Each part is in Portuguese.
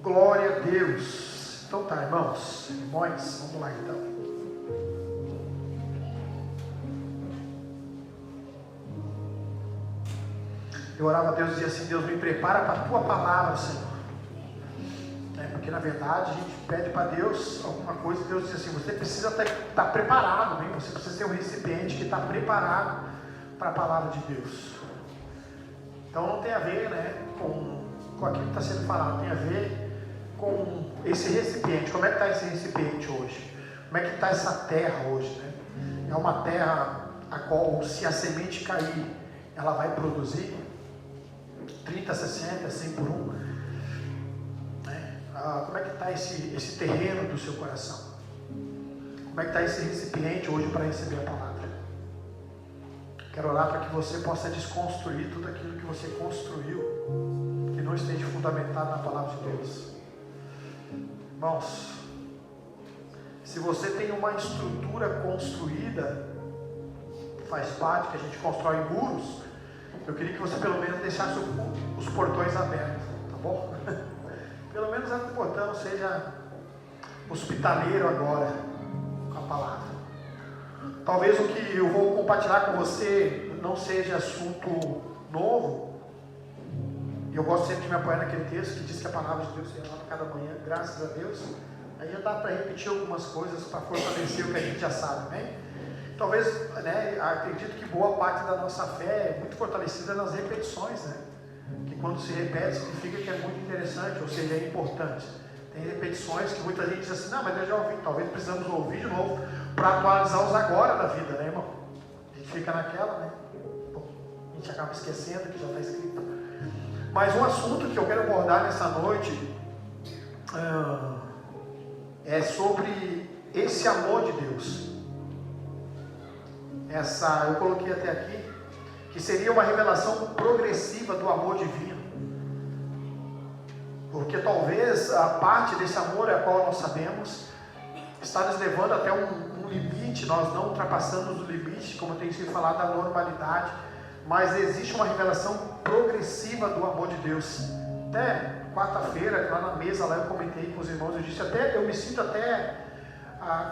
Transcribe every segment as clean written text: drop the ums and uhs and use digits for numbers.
Glória a Deus. Então tá, irmãos, irmãs, vamos lá então. Eu orava a Deus e dizia assim: Deus, me prepara para a tua palavra, Senhor. Porque na verdade a gente pede para Deus alguma coisa, Deus diz assim: você precisa estar preparado, né? Você precisa ser um recipiente que está preparado para a palavra de Deus. Então não tem a ver, né, com aquilo que está sendo falado, tem a ver com esse recipiente. Como é que está esse recipiente hoje? Como é que está essa terra hoje, né? É uma terra a qual, se a semente cair, ela vai produzir 30, 60, 100 por 1, né? Como é que está esse terreno do seu coração? Como é que está esse recipiente hoje para receber a palavra? Quero orar para que você possa desconstruir tudo aquilo que você construiu, que não esteja fundamentado na palavra de Deus. Irmãos, se você tem uma estrutura construída, faz parte, que a gente constrói muros, eu queria que você pelo menos deixasse os portões abertos, tá bom? Pelo menos que o portão seja hospitaleiro agora com a palavra. Talvez o que eu vou compartilhar com você não seja assunto novo. E eu gosto sempre de me apoiar naquele texto que diz que a palavra de Deus se renova cada manhã, graças a Deus. Aí já dá para repetir algumas coisas para fortalecer o que a gente já sabe, né? Talvez, né, acredito que boa parte da nossa fé é muito fortalecida nas repetições, né? Que quando se repete significa que é muito interessante, ou seja, é importante. Tem repetições que muita gente diz assim: não, mas eu já ouvi. Talvez precisamos ouvir de novo para atualizar os agora da vida, né, irmão? A gente fica naquela, né? Bom, a gente acaba esquecendo que já está escrito. Mas um assunto que eu quero abordar nessa noite é sobre esse amor de Deus. Eu coloquei até aqui que seria uma revelação progressiva do amor divino. Porque talvez a parte desse amor, a qual nós sabemos, está nos levando até um limite. Nós não ultrapassamos o limite, como tem sido falado, da normalidade. Mas existe uma revelação progressiva do amor de Deus. Até quarta-feira, lá na mesa, lá eu comentei com os irmãos, eu disse eu me sinto até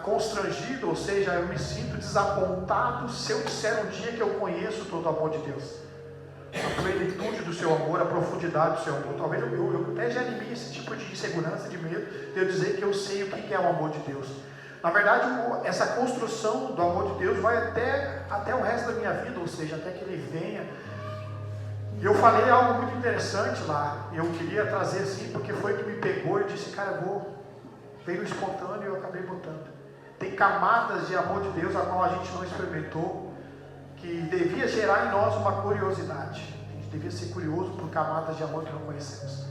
constrangido, ou seja, eu me sinto desapontado se eu disser um dia que eu conheço todo o amor de Deus. A plenitude do seu amor, a profundidade do seu amor. Talvez eu até já anime esse tipo de insegurança, de medo, de eu dizer que eu sei o que é o amor de Deus. Na verdade, essa construção do amor de Deus vai até o resto da minha vida, ou seja, até que Ele venha. E eu falei algo muito interessante lá, e eu queria trazer assim, porque foi que me pegou e disse: cara, veio espontâneo e eu acabei botando. Tem camadas de amor de Deus a qual a gente não experimentou, que devia gerar em nós uma curiosidade. A gente devia ser curioso por camadas de amor que não conhecemos.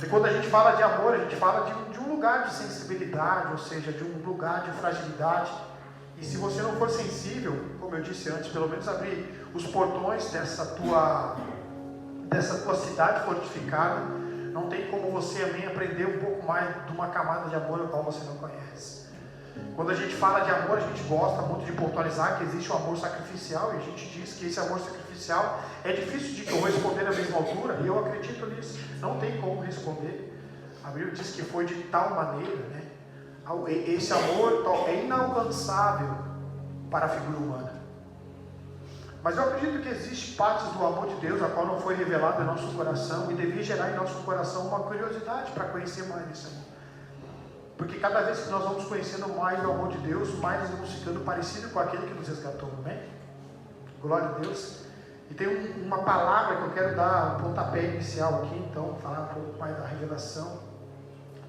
E quando a gente fala de amor, a gente fala de um lugar de sensibilidade, ou seja, de um lugar de fragilidade. E se você não for sensível, como eu disse antes, pelo menos abrir os portões dessa tua cidade fortificada, não tem como você também aprender um pouco mais de uma camada de amor a qual você não conhece. Quando a gente fala de amor, a gente gosta muito de pontualizar que existe um amor sacrificial, e a gente diz que esse amor sacrificial é difícil de corresponder na mesma altura, e eu acredito nisso. Não tem como responder. A Bíblia diz que foi de tal maneira, né? Esse amor é inalcançável para a figura humana. Mas eu acredito que existem partes do amor de Deus a qual não foi revelado em nosso coração e devia gerar em nosso coração uma curiosidade para conhecer mais esse amor. Porque cada vez que nós vamos conhecendo mais do amor de Deus, mais nós vamos ficando parecidos com aquele que nos resgatou, amém? Glória a Deus. E tem uma palavra que eu quero dar um pontapé inicial aqui, então, falar um pouco mais da revelação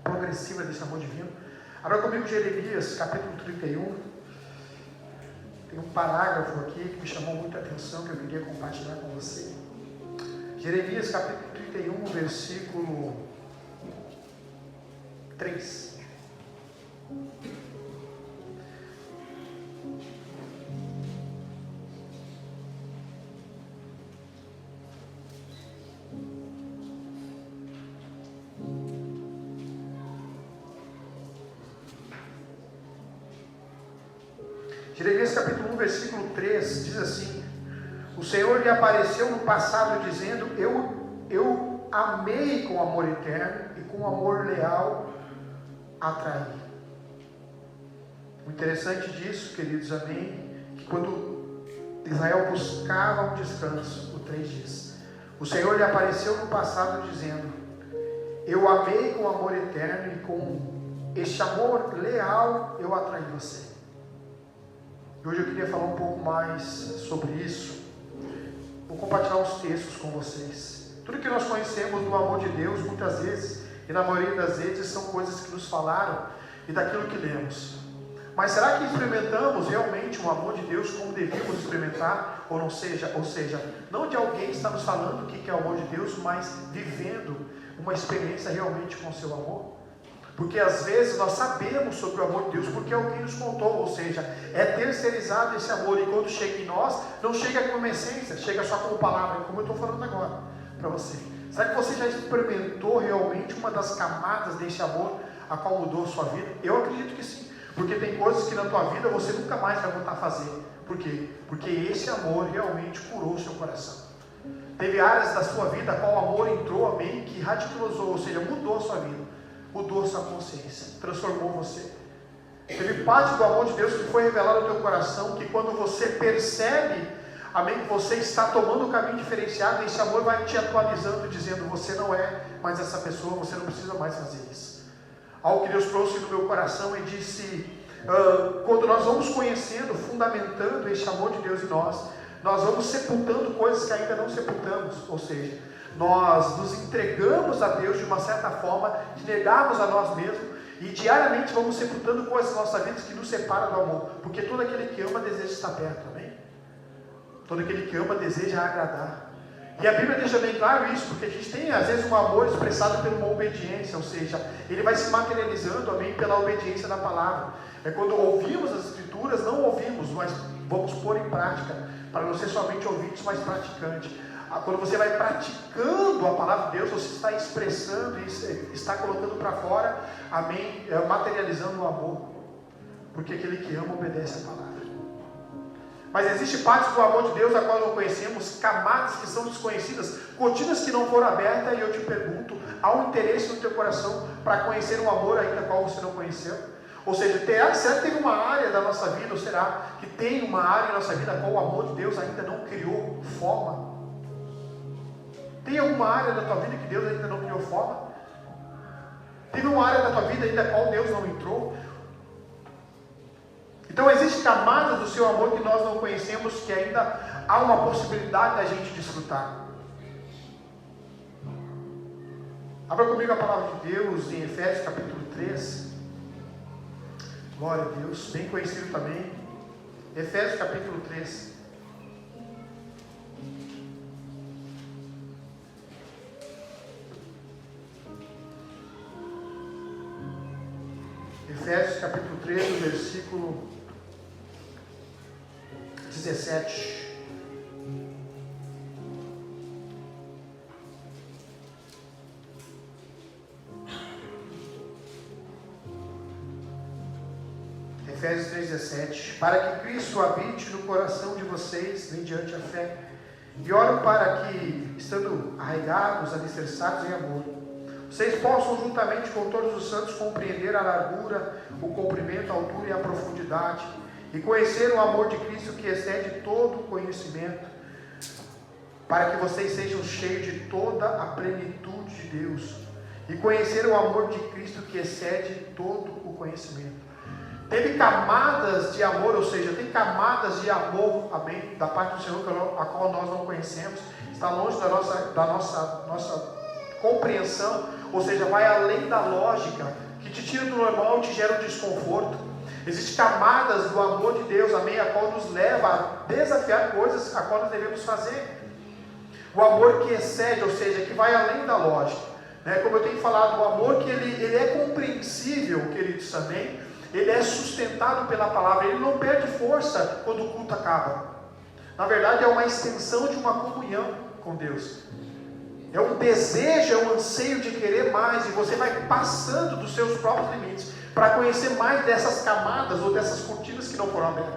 progressiva desse amor divino. Abra comigo Jeremias, capítulo 31. Tem um parágrafo aqui que me chamou muita atenção, que eu queria compartilhar com você. Jeremias, capítulo 31, versículo 3. Jeremias capítulo 1, versículo 3 diz assim: o Senhor lhe apareceu no passado dizendo: eu amei com amor eterno e com amor leal atraí. O interessante disso, queridos, amém, que quando Israel buscava um descanso, o 3 diz, o Senhor lhe apareceu no passado dizendo: eu amei com amor eterno e com este amor leal eu atraí você. E hoje eu queria falar um pouco mais sobre isso. Vou compartilhar uns textos com vocês. Tudo que nós conhecemos do amor de Deus, muitas vezes, e na maioria das vezes, são coisas que nos falaram e daquilo que lemos. Mas será que experimentamos realmente o amor de Deus como devíamos experimentar? Ou seja, não de alguém que está nos falando o que é o amor de Deus, mas vivendo uma experiência realmente com o seu amor? Porque às vezes nós sabemos sobre o amor de Deus porque alguém nos contou, ou seja, é terceirizado esse amor, e quando chega em nós, não chega como essência, chega só como palavra, como eu estou falando agora para você. Será que você já experimentou realmente uma das camadas desse amor a qual mudou a sua vida? Eu acredito que sim, porque tem coisas que na tua vida você nunca mais vai voltar a fazer. Por quê? Porque esse amor realmente curou o seu coração. Teve áreas da sua vida a qual o amor entrou, amém, que radicalizou, ou seja, mudou a sua vida. Mudou a sua consciência, transformou você. Teve parte do amor de Deus que foi revelado no teu coração, que quando você percebe, amém, que você está tomando um caminho diferenciado, esse amor vai te atualizando, dizendo: você não é mais essa pessoa, você não precisa mais fazer isso. Algo que Deus trouxe no meu coração e disse, quando nós vamos conhecendo, fundamentando esse amor de Deus em nós vamos sepultando coisas que ainda não sepultamos, ou seja, nós nos entregamos a Deus de uma certa forma, de negarmos a nós mesmos, e diariamente vamos sepultando coisas na nossa vida que nos separam do amor, porque todo aquele que ama deseja estar perto, amém? Todo aquele que ama deseja agradar. E a Bíblia deixa bem claro isso, porque a gente tem às vezes um amor expressado por uma obediência, ou seja, ele vai se materializando, amém, pela obediência da palavra. É quando ouvimos as Escrituras, não ouvimos, mas vamos pôr em prática, para não ser somente ouvintes, mas praticantes. Quando você vai praticando a palavra de Deus, você está expressando e está colocando para fora, amém, materializando o amor, porque aquele que ama obedece a palavra. Mas existe parte do amor de Deus a qual não conhecemos, camadas que são desconhecidas, cortinas que não foram abertas, e eu te pergunto, há um interesse no teu coração para conhecer um amor ainda qual você não conheceu? Ou seja, será que tem uma área da nossa vida, ou será que tem uma área da nossa vida a qual o amor de Deus ainda não criou forma? Tem alguma área da tua vida que Deus ainda não criou forma? Teve uma área da tua vida ainda a qual Deus não entrou? Então existem camadas do seu amor que nós não conhecemos, que ainda há uma possibilidade da gente desfrutar. Abra comigo a palavra de Deus em Efésios capítulo 3. Glória a Deus, bem conhecido também. Efésios capítulo 3. Efésios capítulo 3, versículo 17. Efésios 3,17. Para que Cristo habite no coração de vocês, mediante a fé. E oro para que, estando arraigados, alicerçados em amor, vocês possam, juntamente com todos os santos, compreender a largura, o comprimento, a altura e a profundidade, e conhecer o amor de Cristo que excede todo o conhecimento, para que vocês sejam cheios de toda a plenitude de Deus, e conhecer o amor de Cristo que excede todo o conhecimento. Teve camadas de amor, ou seja, tem camadas de amor, amém, da parte do Senhor, a qual nós não conhecemos, está longe da nossa compreensão, ou seja, vai além da lógica, que te tira do normal e te gera um desconforto. Existem camadas do amor de Deus, amém, a qual nos leva a desafiar coisas a qual nós devemos fazer. O amor que excede, ou seja, que vai além da lógica, né? Como eu tenho falado, o amor que ele é compreensível, queridos, amém, ele é sustentado pela palavra, ele não perde força quando o culto acaba. Na verdade, é uma extensão de uma comunhão com Deus. É um desejo, é um anseio de querer mais, e você vai passando dos seus próprios limites para conhecer mais dessas camadas ou dessas cortinas que não foram abertas.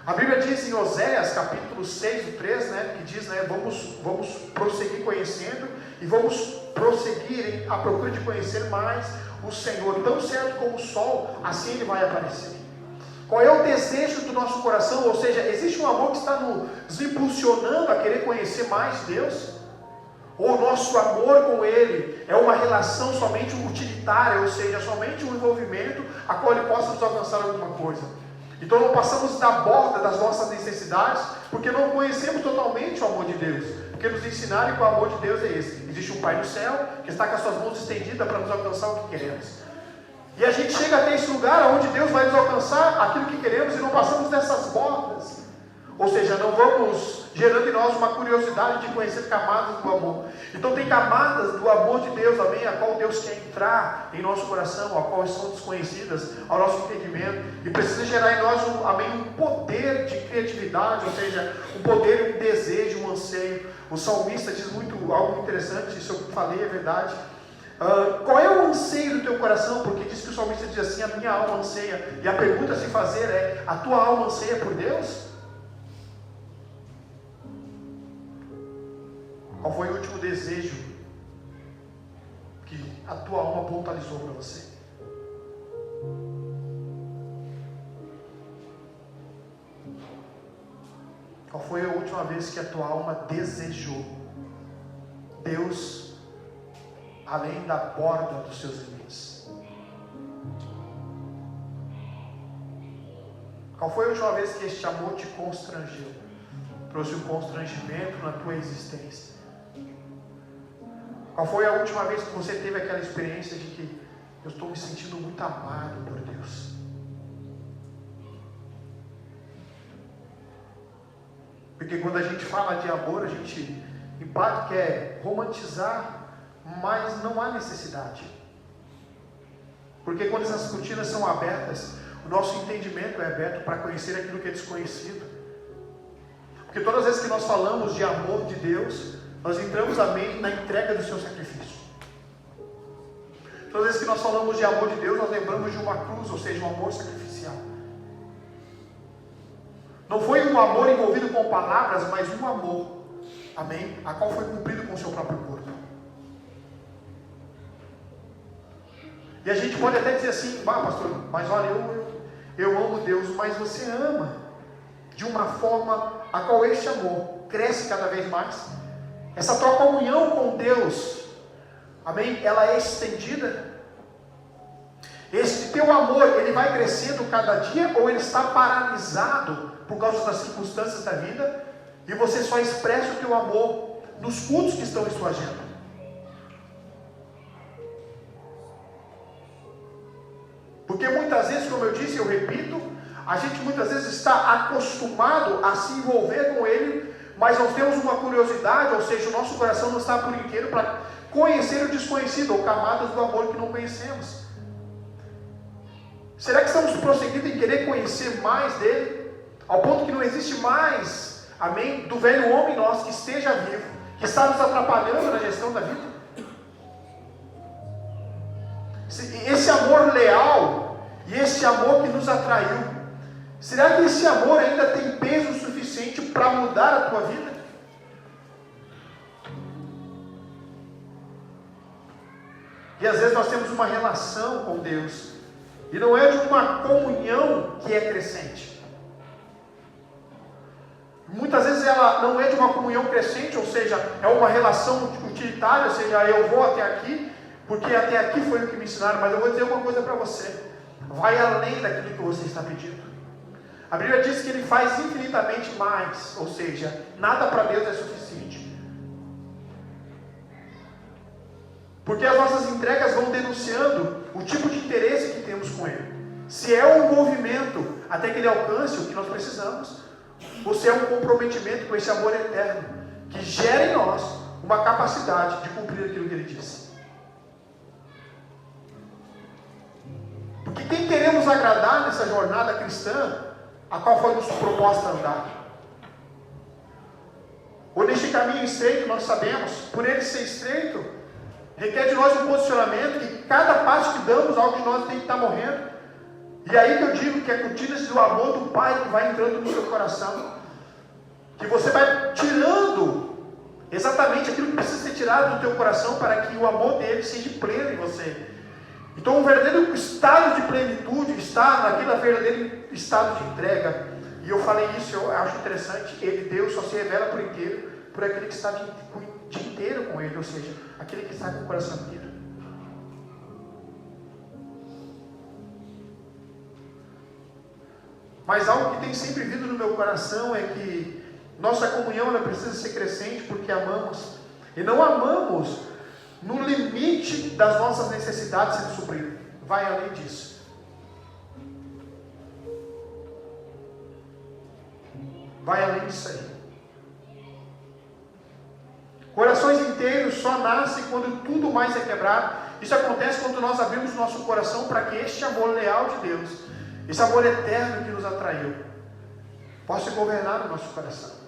A Bíblia diz em Oséias capítulo 6, 3, né, que diz, né, vamos prosseguir conhecendo, e vamos prosseguir à procura de conhecer mais o Senhor. Tão certo como o sol, assim Ele vai aparecer. Qual é o desejo do nosso coração? Ou seja, existe um amor que está nos impulsionando a querer conhecer mais Deus? Ou o nosso amor com Ele é uma relação somente utilitária, ou seja, somente um envolvimento a qual Ele possa nos alcançar alguma coisa? Então não passamos da borda das nossas necessidades, porque não conhecemos totalmente o amor de Deus. Porque nos ensinaram que o amor de Deus é esse: existe um Pai no céu, que está com as suas mãos estendidas para nos alcançar o que queremos. E a gente chega até esse lugar onde Deus vai nos alcançar aquilo que queremos, e não passamos dessas bordas. Ou seja, não vamos gerando em nós uma curiosidade de conhecer camadas do amor. Então tem camadas do amor de Deus, amém, a qual Deus quer entrar em nosso coração, a qual são desconhecidas ao nosso entendimento, e precisa gerar em nós um poder de criatividade, ou seja, um poder, um desejo, um anseio. O salmista diz algo interessante, isso eu falei, é verdade. Qual é o anseio do teu coração? Porque diz que o salmista diz assim: a minha alma anseia. E a pergunta a se fazer é: a tua alma anseia por Deus? Qual foi o último desejo que a tua alma pontualizou para você? Qual foi a última vez que a tua alma desejou Deus além da borda dos seus limites? Qual foi a última vez que este amor te constrangeu? Trouxe um constrangimento na tua existência? Qual foi a última vez que você teve aquela experiência de que eu estou me sentindo muito amado por Deus? Porque quando a gente fala de amor, a gente em parte quer romantizar, mas não há necessidade. Porque quando essas cortinas são abertas, o nosso entendimento é aberto para conhecer aquilo que é desconhecido. Porque todas as vezes que nós falamos de amor de Deus, nós entramos na entrega do seu sacrifício. Todas as vezes que nós falamos de amor de Deus, nós lembramos de uma cruz, ou seja, um amor sacrificial. Não foi um amor envolvido com palavras, mas um amor, amém, a qual foi cumprido com o seu próprio corpo. E a gente pode até dizer assim: pastor, mas olha, eu amo Deus. Mas você ama de uma forma a qual este amor cresce cada vez mais. Essa tua comunhão com Deus, amém, ela é estendida. Esse teu amor, ele vai crescendo cada dia, ou ele está paralisado por causa das circunstâncias da vida, e você só expressa o teu amor nos cultos que estão em sua agenda? Porque muitas vezes, como eu disse, eu repito, a gente muitas vezes está acostumado a se envolver com Ele, mas nós temos uma curiosidade, ou seja, o nosso coração não está por inteiro para conhecer o desconhecido, ou camadas do amor que não conhecemos. Será que estamos prosseguindo em querer conhecer mais dele, ao ponto que não existe mais, amém, do velho homem nosso que esteja vivo, que está nos atrapalhando na gestão da vida? Esse amor leal e esse amor que nos atraiu, será que esse amor ainda tem peso suficiente para mudar a tua vida? E às vezes nós temos uma relação com Deus, e não é de uma comunhão que é crescente. Muitas vezes ela não é de uma comunhão crescente, ou seja, é uma relação utilitária, ou seja, eu vou até aqui, porque até aqui foi o que me ensinaram. Mas eu vou dizer uma coisa para você: vai além daquilo que você está pedindo. A Bíblia diz que Ele faz infinitamente mais, ou seja, nada para Deus é suficiente. Porque as nossas entregas vão denunciando o tipo de interesse que temos com Ele. Se é um movimento até que Ele alcance o que nós precisamos, ou se é um comprometimento com esse amor eterno, que gera em nós uma capacidade de cumprir aquilo que Ele disse. Porque quem queremos agradar nessa jornada cristã, a qual foi nos proposta andar? Ou neste caminho estreito, nós sabemos, por ele ser estreito, requer de nós um posicionamento, que cada passo que damos, algo de nós tem que estar morrendo. E aí que eu digo que é cortinas do amor do Pai que vai entrando no seu coração, que você vai tirando Exatamente aquilo que precisa ser tirado do teu coração para que o amor dele seja pleno em você. Então o verdadeiro estado de plenitude está naquele verdadeiro estado de entrega. E eu falei isso, eu acho interessante. Deus só se revela por inteiro por aquele que está de inteiro com ele, ou seja, aquele que está com o coração inteiro. Mas algo que tem sempre vindo no meu coração é que nossa comunhão ela precisa ser crescente porque amamos. E não amamos no limite das nossas necessidades sendo supridas. Vai além disso. Vai além disso aí. Corações inteiros só nascem quando tudo mais é quebrado. Isso acontece quando nós abrimos nosso coração para que este amor leal de Deus, esse amor eterno que nos atraiu, possa governar o nosso coração.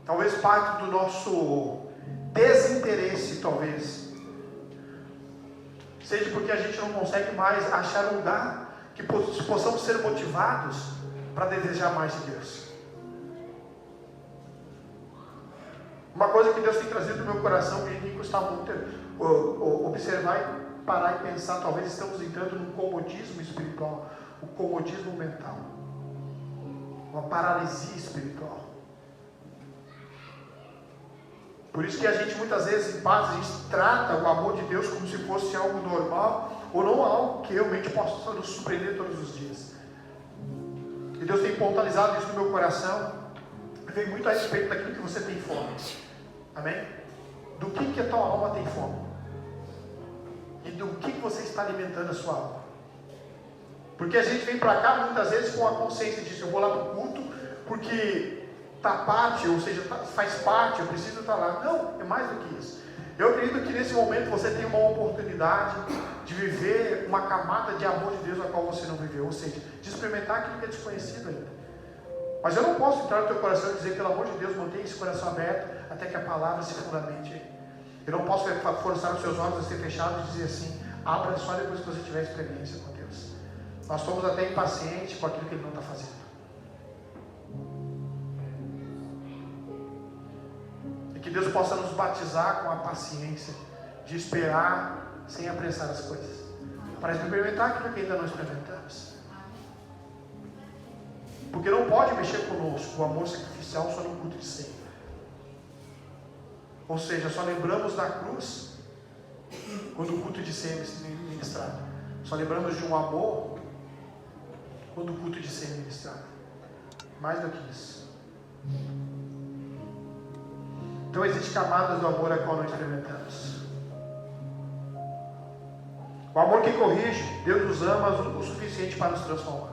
Talvez parte do nosso desinteresse, talvez, seja porque a gente não consegue mais achar um lugar que possamos ser motivados para desejar mais de Deus. Uma coisa que Deus tem trazido no meu coração, que a gente tem que custar muito observar e parar e pensar, talvez estamos entrando num comodismo espiritual, um comodismo mental, uma paralisia espiritual. Por isso que a gente muitas vezes em paz, a gente trata o amor de Deus como se fosse algo normal, ou não algo que realmente possa nos surpreender todos os dias. E Deus tem pontualizado isso no meu coração. Vem muito a respeito daquilo que você tem fome. Amém? Do que a tua alma tem fome. E do que você está alimentando a sua alma. Porque a gente vem para cá muitas vezes com a consciência disso. Eu vou lá para o culto porque está parte, ou seja, faz parte, eu preciso estar lá. Não, é mais do que isso. Eu acredito que nesse momento você tem uma oportunidade de viver uma camada de amor de Deus na qual você não viveu. Ou seja, de experimentar aquilo que é desconhecido ainda. Mas eu não posso entrar no teu coração e dizer, pelo amor de Deus, mantenha esse coração aberto até que a palavra se fundamente. Eu não posso forçar os seus olhos a ser fechados e dizer assim, abra só depois que você tiver experiência com Deus. Nós somos até impacientes com aquilo que Ele não está fazendo. E que Deus possa nos batizar com a paciência de esperar sem apressar as coisas, para experimentar aquilo que ainda não experimentamos. Porque não pode mexer conosco o amor sacrificial só no culto de ceia. Ou seja, só lembramos da cruz quando o culto de ceia é ministrado. Só lembramos de um amor quando o culto de ceia é ministrado. Mais do que isso. Então existem camadas do amor a qual nós experimentamos. O amor que corrige, Deus nos ama o suficiente para nos transformar.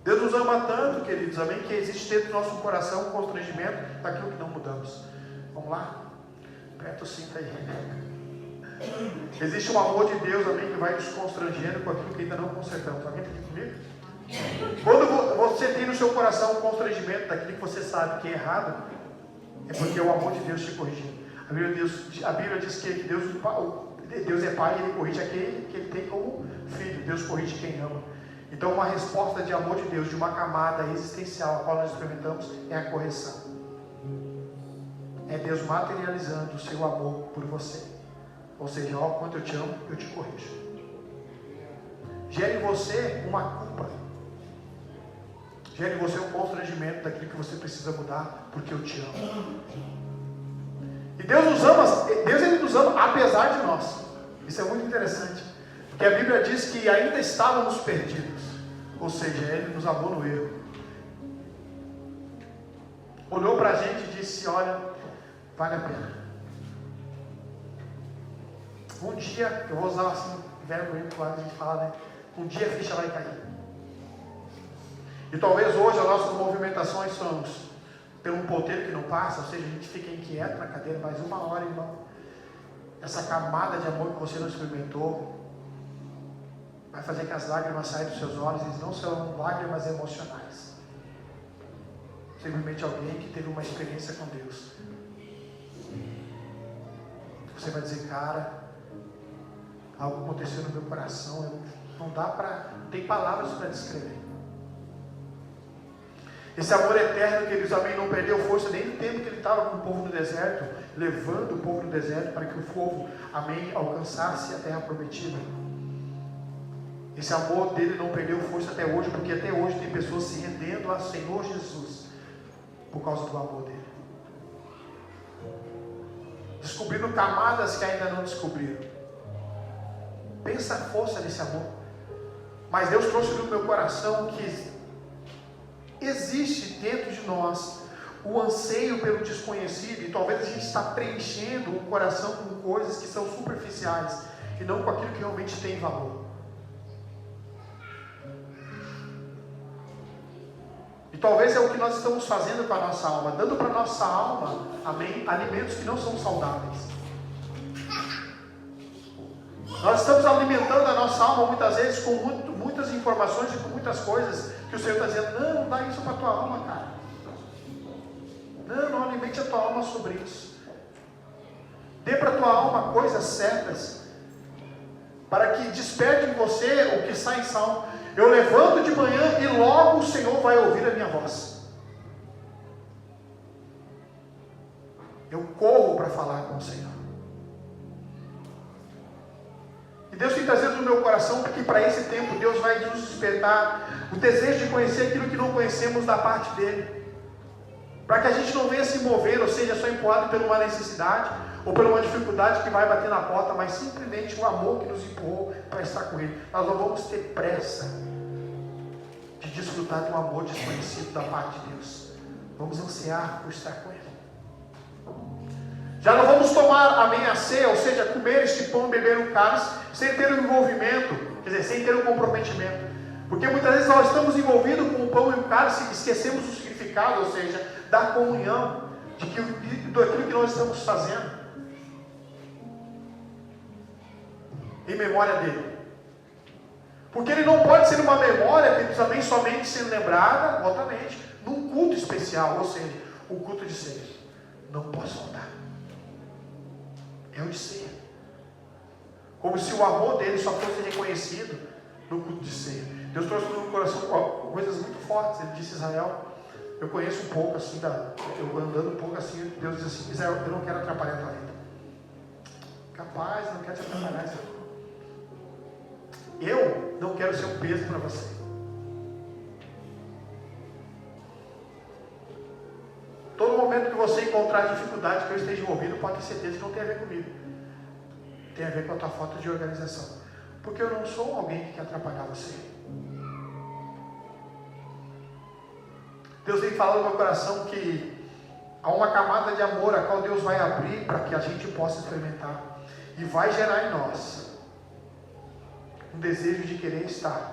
Deus nos ama tanto, queridos, amém, que existe dentro do nosso coração um constrangimento daquilo que não mudamos. Vamos lá? Aperta o cinto aí. Existe um amor de Deus, amém, que vai nos constrangendo com aquilo que ainda não consertamos. Alguém está aqui comigo? Quando você tem no seu coração um constrangimento daquilo que você sabe que é errado, é porque é o amor de Deus te corrigindo. A Bíblia diz que Deus é Pai e Ele corrige aquele que Ele tem como filho. Deus corrige quem ama. Então uma resposta de amor de Deus, de uma camada existencial a qual nós experimentamos, é a correção. É Deus materializando o seu amor por você. Ou seja, ó, quanto eu te amo, eu te corrijo. Gera em você uma culpa. Gera em você um constrangimento daquilo que você precisa mudar, porque eu te amo. E Deus nos ama, Ele nos ama apesar de nós. Isso é muito interessante. Porque a Bíblia diz que ainda estávamos perdidos. Ou seja, Ele nos amou no erro. Olhou para a gente e disse, olha, vale a pena. Um dia, eu vou usar assim, velho bonito, claro, a gente fala, né? Um dia a ficha vai cair. E talvez hoje as nossas movimentações são pelo um ponteiro que não passa, ou seja, a gente fica inquieto na cadeira mais uma hora, irmão. Essa camada de amor que você não experimentou vai fazer que as lágrimas saiam dos seus olhos. Eles não são lágrimas emocionais. Simplesmente alguém que teve uma experiência com Deus. Você vai dizer, cara, algo aconteceu no meu coração, não dá para, não tem palavras para descrever. Esse amor eterno que eles, amém, não perdeu força nem no tempo que ele estava com o povo no deserto, levando o povo no deserto para que o povo, amém, alcançasse a terra prometida. Esse amor dele não perdeu força até hoje, porque até hoje tem pessoas se rendendo ao Senhor Jesus por causa do amor dele, descobrindo camadas que ainda não descobriram. Pensa a força desse amor. Mas Deus trouxe no meu coração que existe dentro de nós o anseio pelo desconhecido, e talvez a gente está preenchendo o coração com coisas que são superficiais e não com aquilo que realmente tem valor. E talvez é o que nós estamos fazendo com a nossa alma, dando para a nossa alma, amém, alimentos que não são saudáveis. Nós estamos alimentando a nossa alma muitas vezes com muitas informações e com muitas coisas que o Senhor está dizendo: não dá isso para a tua alma, cara. Não alimente a tua alma sobre isso. Dê para a tua alma coisas certas, para que desperte em você o que está em Salmo. Eu levanto de manhã e logo o Senhor vai ouvir a minha voz. Eu corro para falar com o Senhor. E Deus tem trazido no meu coração, porque para esse tempo Deus vai nos despertar o desejo de conhecer aquilo que não conhecemos da parte dele. Para que a gente não venha se mover, ou seja, só empurrado por uma necessidade ou por uma dificuldade que vai bater na porta, mas simplesmente o amor que nos empurrou para estar com ele. Nós não vamos ter pressa de desfrutar de um amor desconhecido da parte de Deus. Vamos ansiar por estar com ele. Já não vamos tomar, amém, a ceia, ou seja, comer este pão, beber um cálice, sem ter um envolvimento, quer dizer, sem ter um comprometimento. Porque muitas vezes nós estamos envolvidos com o pão e o cálice e esquecemos o significado, ou seja, da comunhão, daquilo que nós estamos fazendo, em memória dele. Porque ele não pode ser uma memória que também somente sendo lembrada, voltamente, num culto especial, ou seja, o culto de ceia. Não posso faltar. É o de ceia. Como se o amor dele só fosse reconhecido no culto de ceia. Deus trouxe no meu coração coisas muito fortes. Ele disse: Israel, eu conheço um pouco assim, eu andando um pouco assim, Deus diz assim: Israel, eu não quero atrapalhar a tua vida. Capaz, não quero te atrapalhar, Israel. Eu não quero ser um peso para você. Todo momento que você encontrar dificuldade que eu esteja envolvido, pode ter certeza que não tem a ver comigo. Tem a ver com a tua falta de organização. Porque eu não sou alguém que quer atrapalhar você. Deus tem falado no meu coração que há uma camada de amor a qual Deus vai abrir para que a gente possa experimentar. E vai gerar em nós um desejo de querer estar,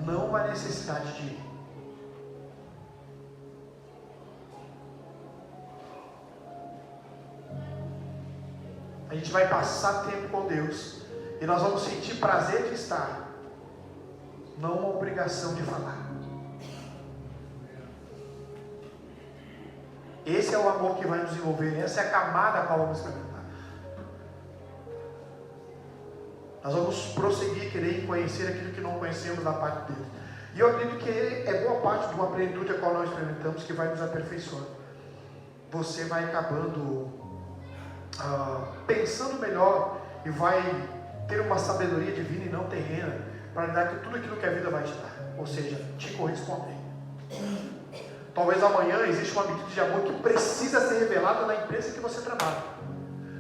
não uma necessidade de ir. A gente vai passar tempo com Deus e nós vamos sentir prazer de estar, não uma obrigação de falar. Esse é o amor que vai nos envolver, essa é a camada a qual vamos experimentar. Nós vamos prosseguir, querer conhecer aquilo que não conhecemos da parte de Deus. E eu acredito que é boa parte de uma plenitude a qual nós experimentamos que vai nos aperfeiçoando. Você vai acabando pensando melhor e vai ter uma sabedoria divina e não terrena para dar tudo aquilo que a vida vai te dar, ou seja, te corresponder. Talvez amanhã exista uma medida de amor que precisa ser revelada na empresa que você trabalha.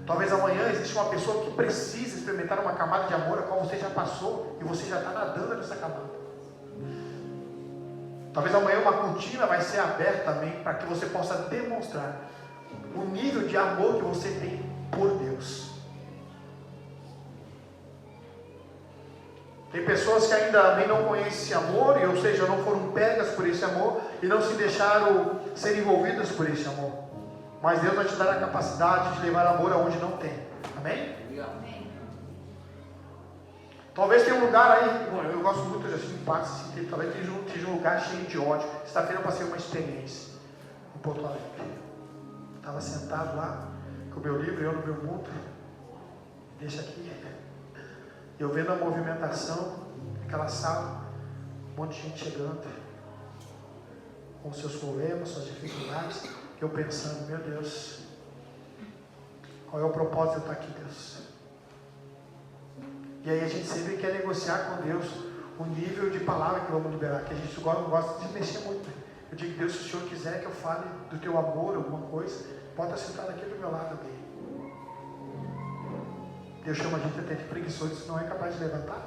Talvez amanhã exista uma pessoa que precisa experimentar uma camada de amor a qual você já passou e você já está nadando nessa camada. Talvez amanhã uma cortina vai ser aberta também para que você possa demonstrar o nível de amor que você tem por Deus. Tem pessoas que ainda nem não conhecem esse amor, ou seja, não foram pegas por esse amor e não se deixaram ser envolvidas por esse amor. Mas Deus vai te dar a capacidade de levar amor aonde não tem. Amém? Amém. Talvez tenha um lugar aí, eu gosto muito de assim, partes, assim, talvez seja um lugar cheio de ódio. Sexta-feira eu passei uma experiência em Porto Alegre. Estava sentado lá com o meu livro, eu no meu mundo. Deixa aqui. Eu vendo a movimentação, aquela sala, um monte de gente chegando. com seus problemas, suas dificuldades, eu pensando, meu Deus, qual é o propósito de eu estar aqui, Deus? E aí a gente sempre quer negociar com Deus o nível de palavra que vamos liberar, que a gente não gosta de mexer muito. Eu digo, Deus, se o Senhor quiser que eu fale do teu amor, alguma coisa, pode estar sentado aqui do meu lado, amém. Deus chama a gente até de preguiçoso, se não é capaz de levantar.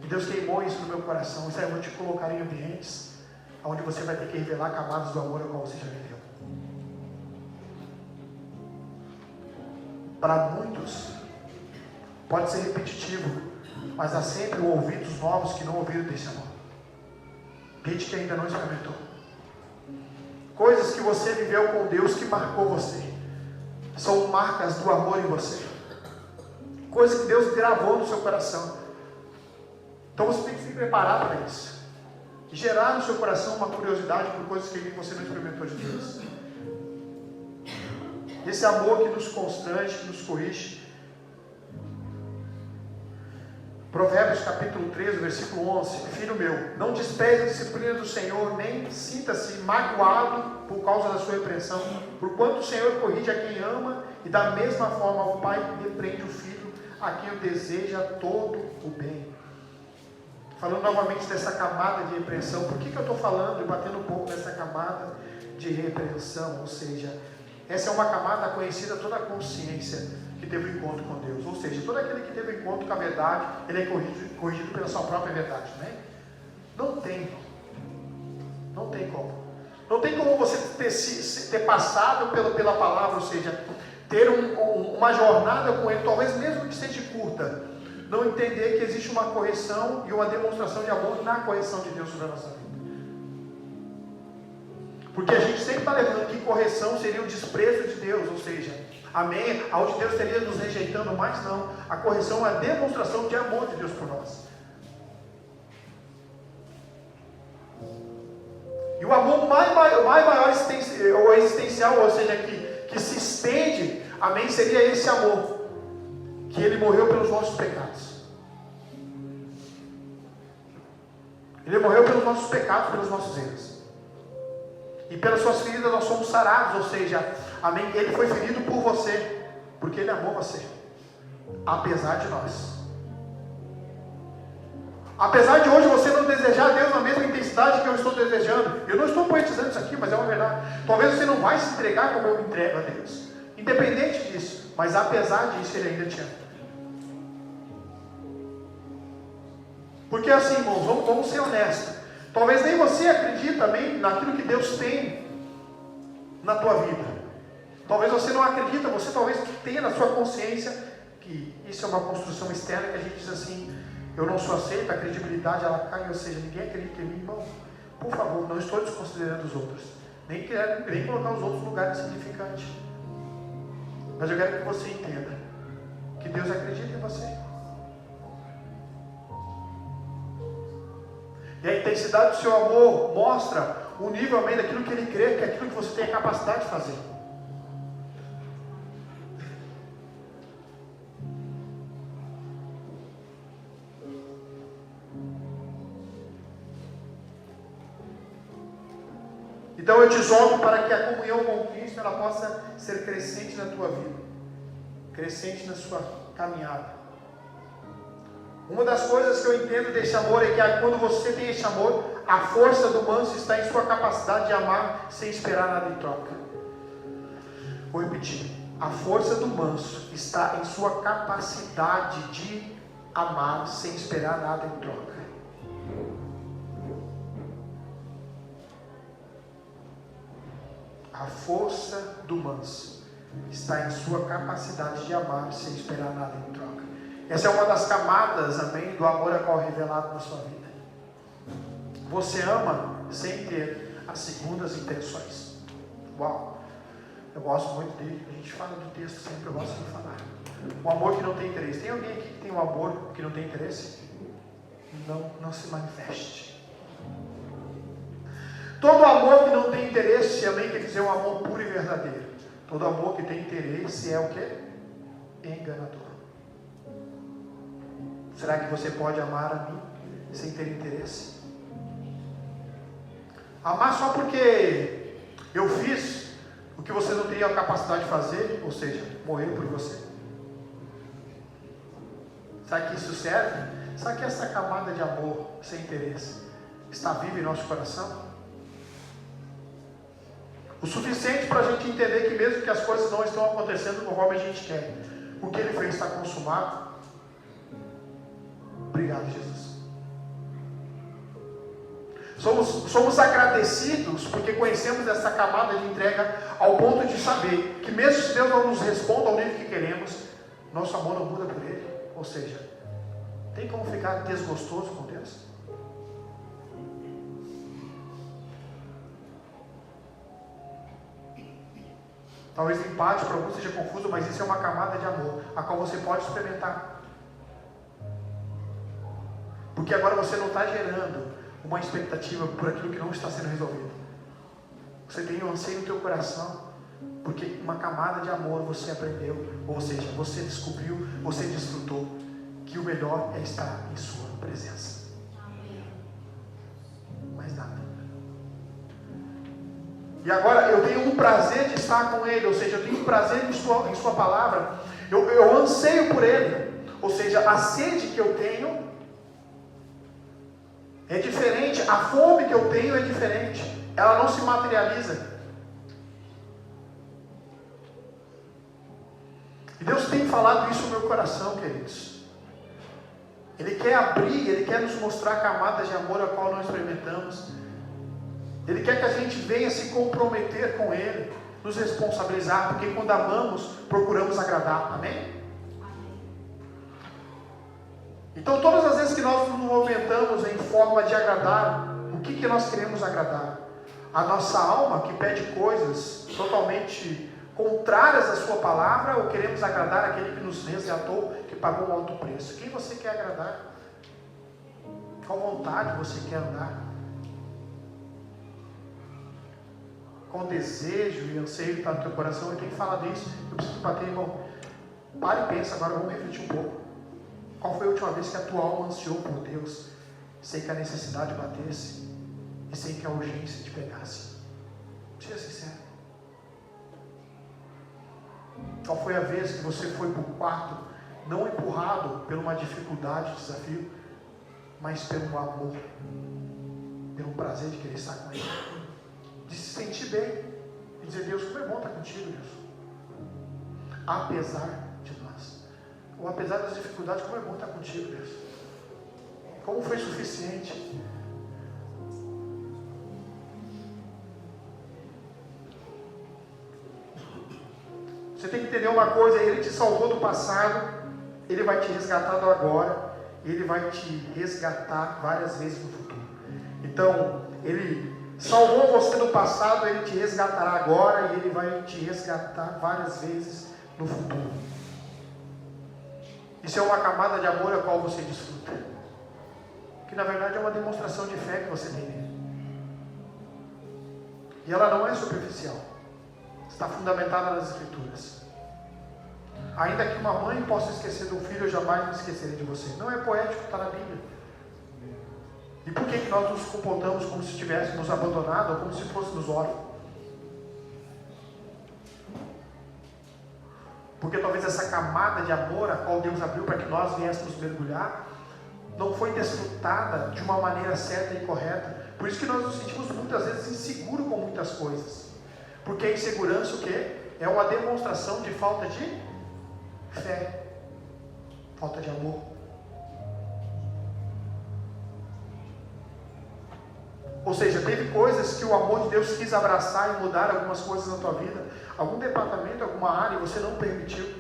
E Deus queimou isso no meu coração. Isso aí eu vou te colocar em ambientes onde você vai ter que revelar camadas do amor ao qual você já viveu. Para muitos, pode ser repetitivo, mas há sempre ouvidos novos que não ouviram desse amor. Gente que ainda não experimentou. Coisas que você viveu com Deus que marcou você. São marcas do amor em você. Coisas que Deus gravou no seu coração. Então você tem que se preparar para isso. E gerar no seu coração uma curiosidade por coisas que você não experimentou de Deus. Esse amor que nos constrange, que nos corrige. Provérbios capítulo 13, versículo 11. Filho meu, não despreze a disciplina do Senhor, nem sinta-se magoado por causa da sua repreensão, porquanto o Senhor corrige a quem ama, e da mesma forma o pai repreende o filho, a quem o deseja todo o bem. Falando novamente dessa camada de repreensão, por que eu estou falando e batendo um pouco nessa camada de repreensão? Ou seja, essa é uma camada conhecida toda a consciência que teve um encontro com Deus. Ou seja, todo aquele que teve um encontro com a verdade, ele é corrigido pela sua própria verdade, né? Não tem como. Não tem como você ter passado pela palavra, ou seja, ter uma jornada com ele, talvez mesmo que seja curta, não entender que existe uma correção e uma demonstração de amor na correção de Deus sobre a nossa vida. Porque a gente sempre está lembrando que correção seria o desprezo de Deus, ou seja, amém, aonde Deus estaria nos rejeitando, mas não, a correção é a demonstração de amor de Deus por nós. E o amor mais maior existencial, ou seja, que se estende, amém, seria esse amor, que Ele morreu pelos nossos pecados. Ele morreu pelos nossos pecados, pelos nossos erros. E pelas suas feridas nós somos sarados, ou seja, amém, Ele foi ferido por você, porque Ele amou você, apesar de nós. Apesar de hoje você não desejar Deus na mesma intensidade que eu estou desejando, eu não estou poetizando isso aqui, mas é uma verdade. Talvez você não vai se entregar como eu me entrego a Deus, independente disso, mas apesar disso Ele ainda te ama. Porque assim, irmãos, vamos ser honestos. Talvez nem você acredite também naquilo que Deus tem na tua vida. Talvez você não acredita, você talvez tenha na sua consciência que isso é uma construção externa que a gente diz assim, eu não sou aceito, a credibilidade ela cai, ou seja, ninguém acredita em mim, irmão. Por favor, não estou desconsiderando os outros, nem colocar os outros no lugar insignificante. Mas eu quero que você entenda que Deus acredita em você. E a intensidade do seu amor mostra o nível amém daquilo que Ele crê, que é aquilo que você tem a capacidade de fazer. Então eu te exorto para que a comunhão com Cristo ela possa ser crescente na tua vida, crescente na sua caminhada. Uma das coisas que eu entendo desse amor é que quando você tem esse amor, a força do manso está em sua capacidade de amar sem esperar nada em troca. Vou repetir. A força do manso está em sua capacidade de amar sem esperar nada em troca. A força do manso está em sua capacidade de amar sem esperar nada em troca. Essa é uma das camadas, amém, do amor a qual é revelado na sua vida. Você ama sem ter as segundas intenções. Uau! Eu gosto muito dele, a gente fala do texto sempre, eu gosto de falar. O amor que não tem interesse. Tem alguém aqui que tem um amor que não tem interesse? Não se manifeste. Todo amor que não tem interesse, amém, quer dizer um amor puro e verdadeiro. Todo amor que tem interesse é o quê? Enganador. Será que você pode amar a mim sem ter interesse? Amar só porque eu fiz o que você não teria a capacidade de fazer, ou seja, morrer por você? Será que isso serve? Será que essa camada de amor sem interesse está viva em nosso coração? O suficiente para a gente entender que mesmo que as coisas não estão acontecendo conforme a gente quer, o que Ele fez está consumado. Obrigado, Jesus. Somos agradecidos porque conhecemos essa camada de entrega ao ponto de saber que mesmo se Deus não nos responda ao nível que queremos, nosso amor não muda por Ele. Ou seja, tem como ficar desgostoso com Deus? Talvez o empate para alguns seja confuso, mas isso é uma camada de amor, a qual você pode experimentar. Porque agora você não está gerando uma expectativa por aquilo que não está sendo resolvido. Você tem um anseio no teu coração, porque uma camada de amor você aprendeu, ou seja, você descobriu, você desfrutou, que o melhor é estar em sua presença. Mais nada. E agora eu tenho um prazer de estar com Ele, ou seja, eu tenho um prazer em sua palavra, eu anseio por Ele, ou seja, a sede que eu tenho é diferente, a fome que eu tenho é diferente, ela não se materializa. E Deus tem falado isso no meu coração, queridos. Ele quer abrir, Ele quer nos mostrar camadas de amor a qual nós experimentamos. Ele quer que a gente venha se comprometer com Ele, nos responsabilizar, porque quando amamos, procuramos agradar. Amém? Então, todas as vezes que nós nos movimentamos em forma de agradar, o que nós queremos agradar? A nossa alma, que pede coisas totalmente contrárias à sua palavra, ou queremos agradar aquele que nos resgatou, que pagou um alto preço? Quem você quer agradar? Qual vontade você quer andar? Com desejo e anseio que está no teu coração, eu tenho que falar disso. Eu preciso bater, irmão. Para e pensa agora, vamos refletir um pouco. Qual foi a última vez que a tua alma ansiou por Deus, sem que a necessidade batesse e sem que a urgência te pegasse? Seja sincero. Qual foi a vez que você foi para o quarto, não empurrado por uma dificuldade, desafio, mas pelo amor, pelo prazer de querer estar com Ele, de se sentir bem e dizer: Deus, como é bom estar contigo, Deus, apesar de nós, ou apesar das dificuldades, como é bom estar contigo, Deus, como foi suficiente. Você tem que entender uma coisa: Ele te salvou do passado, Ele vai te resgatar do agora, Ele vai te resgatar várias vezes no futuro. Então, Ele salvou você no passado, Ele te resgatará agora, e Ele vai te resgatar várias vezes no futuro. Isso é uma camada de amor a qual você desfruta, que na verdade é uma demonstração de fé que você tem nele. E ela não é superficial, está fundamentada nas Escrituras. Ainda que uma mãe possa esquecer do filho, eu jamais me esquecerei de você. Não é poético, está na Bíblia. E por que nós nos comportamos como se estivéssemos abandonados, ou como se fôssemos órfãos? Porque talvez essa camada de amor a qual Deus abriu para que nós viéssemos mergulhar, não foi desfrutada de uma maneira certa e correta. Por isso que nós nos sentimos muitas vezes inseguros com muitas coisas. Porque a insegurança, o quê? É uma demonstração de falta de fé, falta de amor. Ou seja, teve coisas que o amor de Deus quis abraçar e mudar algumas coisas na tua vida, algum departamento, alguma área, e você não permitiu.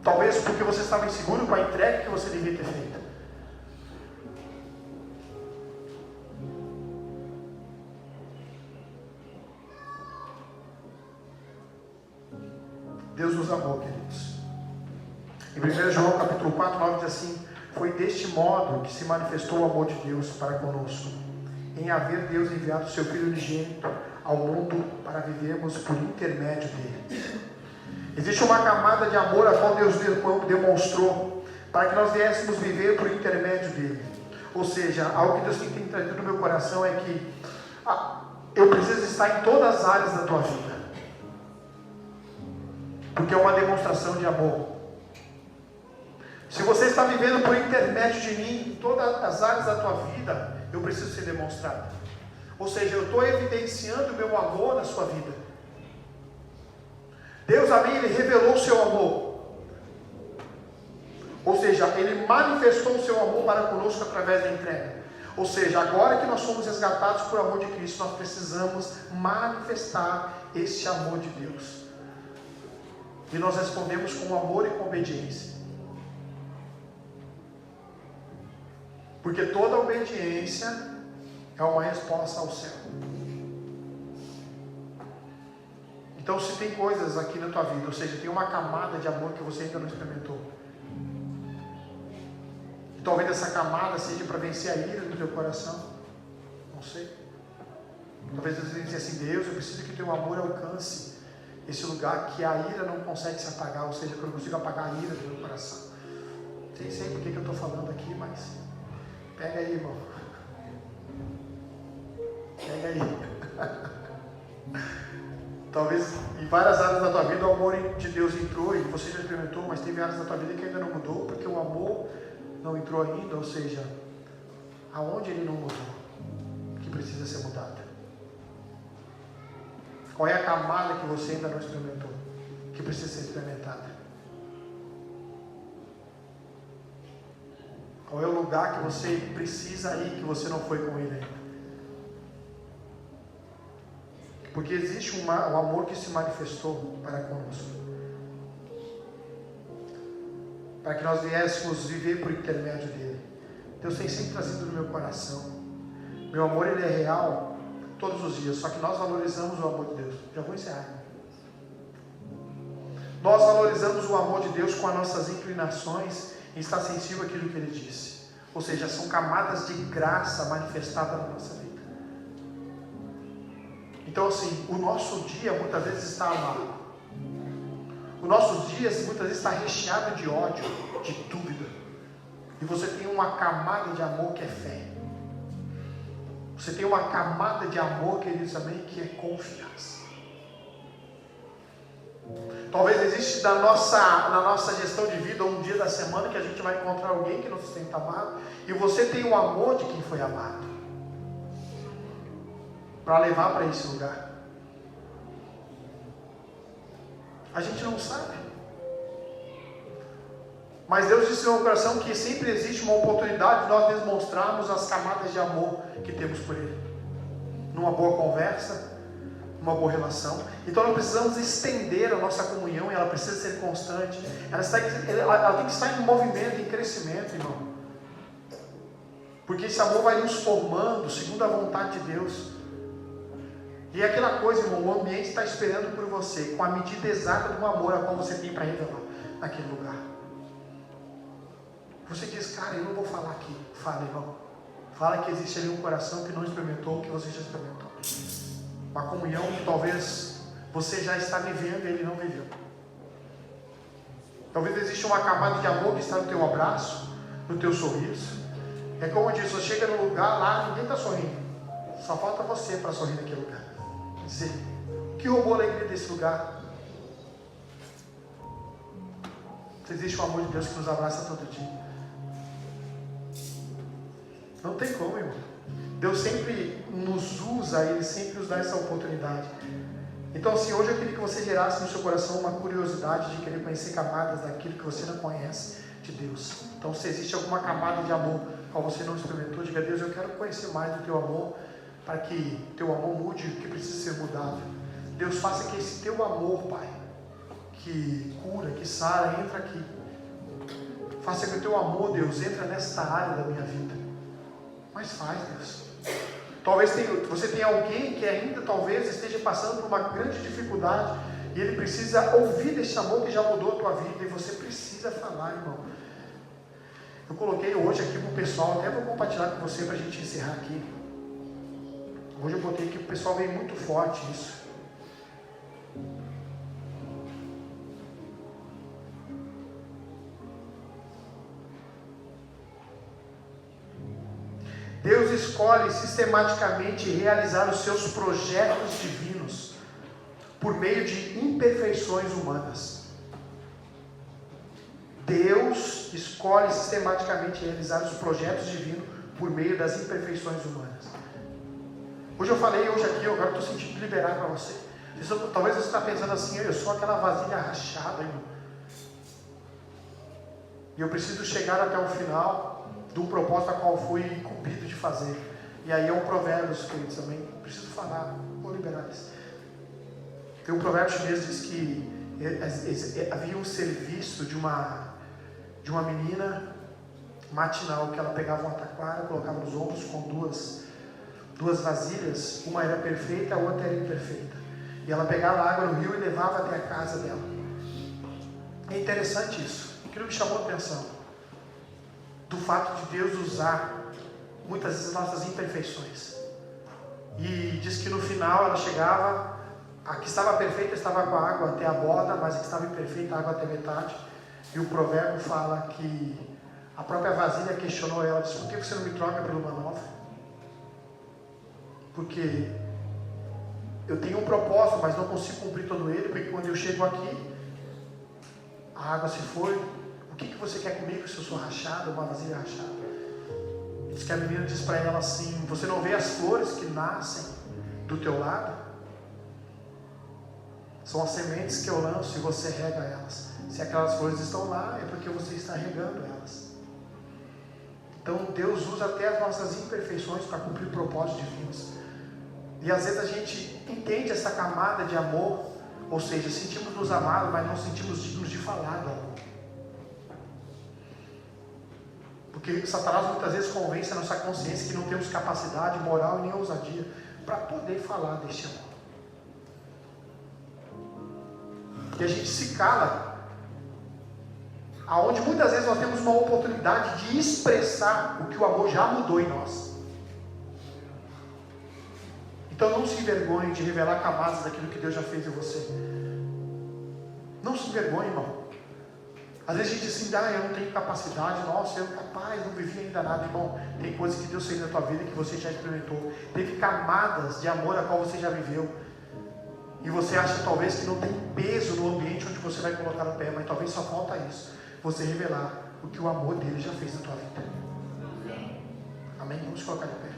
Talvez porque você estava inseguro com a entrega que você devia ter feito. Deus nos amou, queridos. Em 1 João capítulo 4, 9 diz assim: foi deste modo que se manifestou o amor de Deus para conosco, em haver Deus enviado o seu Filho unigênito ao mundo para vivermos por intermédio dele. Existe uma camada de amor a qual Deus demonstrou para que nós viéssemos viver por intermédio dele. Ou seja, algo que Deus tem trazido no meu coração é que eu preciso estar em todas as áreas da tua vida, porque é uma demonstração de amor. Se você está vivendo por intermédio de mim em todas as áreas da tua vida, eu preciso ser demonstrado. Ou seja, eu estou evidenciando o meu amor na sua vida. Deus, amém, Ele revelou o seu amor. Ou seja, Ele manifestou o seu amor para conosco através da entrega. Ou seja, agora que nós somos resgatados por amor de Cristo, nós precisamos manifestar esse amor de Deus. E nós respondemos com amor e com obediência. Porque toda obediência é uma resposta ao céu. Então, se tem coisas aqui na tua vida, ou seja, tem uma camada de amor que você ainda não experimentou, e talvez essa camada seja para vencer a ira do teu coração, não sei. Talvez você diga assim: Deus, eu preciso que o teu amor alcance esse lugar que a ira não consegue se apagar, ou seja, que eu não consigo apagar a ira do meu coração. Não sei por que eu estou falando aqui, mas pega aí, irmão. Pega aí. Talvez em várias áreas da tua vida o amor de Deus entrou e você já experimentou, mas teve áreas da tua vida que ainda não mudou, porque o amor não entrou ainda, ou seja, aonde ele não mudou, que precisa ser mudado. Qual é a camada que você ainda não experimentou, que precisa ser experimentada? Qual é o lugar que você precisa ir, que você não foi com ele ainda? Porque existe um amor que se manifestou para conosco, para que nós viéssemos viver por intermédio dele. Deus tem sempre trazido no meu coração. Meu amor, ele é real todos os dias, só que nós valorizamos o amor de Deus. Já vou encerrar. Nós valorizamos o amor de Deus com as nossas inclinações e está sensível àquilo que ele disse. Ou seja, são camadas de graça manifestadas na nossa vida. Então, assim, o nosso dia muitas vezes está amargo. O nosso dia muitas vezes está recheado de ódio, de dúvida. E você tem uma camada de amor que é fé. Você tem uma camada de amor, queridos, também, que é confiança. Talvez exista na nossa gestão de vida um dia da semana que a gente vai encontrar alguém que não se sente amado. E você tem o amor de quem foi amado, para levar para esse lugar. A gente não sabe. Mas Deus disse no meu coração que sempre existe uma oportunidade de nós demonstrarmos as camadas de amor que temos por Ele. Numa boa conversa, numa boa relação. Então nós precisamos estender a nossa comunhão, e ela precisa ser constante. Ela tem que estar em movimento, em crescimento, irmão. Porque esse amor vai nos formando segundo a vontade de Deus. E é aquela coisa, irmão, o ambiente está esperando por você, com a medida exata do amor a qual você tem para revelar naquele lugar. Você diz: cara, eu não vou falar aqui. Fala, irmão. Fala que existe ali um coração que não experimentou o que você já experimentou. Uma comunhão que talvez você já está vivendo e ele não viveu. Talvez exista uma camada de amor que está no teu abraço, no teu sorriso. É como eu disse, você chega no lugar lá, ninguém está sorrindo. Só falta você para sorrir naquele lugar. Dizer: o que roubou a alegria desse lugar? Existe o amor de Deus que nos abraça todo dia. Não tem como, irmão. Deus sempre nos usa, Ele sempre nos dá essa oportunidade. Então, assim, hoje eu queria que você gerasse no seu coração uma curiosidade de querer conhecer camadas daquilo que você não conhece de Deus. Então, se existe alguma camada de amor qual você não experimentou, diga: Deus, eu quero conhecer mais do teu amor, para que teu amor mude o que precisa ser mudado. Deus, faça que esse teu amor, Pai, que cura, que sara, entra aqui. Faça que o teu amor, Deus, entre nesta área da minha vida. Mas faz, Deus. Talvez você tenha alguém que ainda talvez esteja passando por uma grande dificuldade, e ele precisa ouvir desse amor que já mudou a tua vida, e você precisa falar, irmão. Eu coloquei hoje aqui para o pessoal, até vou compartilhar com você para a gente encerrar aqui. Hoje eu botei aqui, o pessoal veio muito forte isso. escolhe sistematicamente realizar os seus projetos divinos por meio de imperfeições humanas. Deus escolhe sistematicamente realizar os projetos divinos por meio das imperfeições humanas. Hoje eu falei, aqui, agora estou sentindo liberar para você. Talvez você está pensando assim, eu sou aquela vasilha rachada, irmão. E eu preciso chegar até o final do propósito a qual fui incumbido de fazer. E aí é um provérbio, queridos, também. Preciso falar, vou liberar isso. Tem um provérbio chinês que diz que havia um serviço de uma menina matinal, que ela pegava uma taquara, colocava nos ombros com duas vasilhas, uma era perfeita, a outra era imperfeita. E ela pegava água no rio e levava até a casa dela. É interessante isso. Aquilo me chamou a atenção. Do fato de Deus usar muitas vezes nossas imperfeições. E diz que no final ela chegava, a que estava perfeita estava com a água até a borda, mas a que estava imperfeita, a água até metade. E o provérbio fala que a própria vasilha questionou ela, disse: por que você não me troca por uma nova? Porque eu tenho um propósito, mas não consigo cumprir todo ele, porque quando eu chego aqui, a água se foi. O que você quer comigo se eu sou rachado, uma vasilha rachada? Diz que a menina diz para ela assim: você não vê as flores que nascem do teu lado? São as sementes que eu lanço e você rega elas. Se aquelas flores estão lá, é porque você está regando elas. Então Deus usa até as nossas imperfeições para cumprir propósitos divinos. E às vezes a gente entende essa camada de amor, ou seja, sentimos-nos amados, mas não sentimos dignos de falar do amor. Porque Satanás muitas vezes convence a nossa consciência que não temos capacidade moral e nem ousadia para poder falar deste amor. E a gente se cala, aonde muitas vezes nós temos uma oportunidade de expressar o que o amor já mudou em nós. Então não se envergonhe de revelar camadas daquilo que Deus já fez em você. Não se envergonhe, irmão. Às vezes a gente diz assim: eu não tenho capacidade, nossa, eu capaz, não vivi ainda nada. Irmão, tem coisas que Deus fez na tua vida que você já experimentou. Teve camadas de amor a qual você já viveu. E você acha talvez que não tem peso no ambiente onde você vai colocar o pé, mas talvez só falta isso. Você revelar o que o amor dele já fez na tua vida. Amém? Vamos colocar de pé.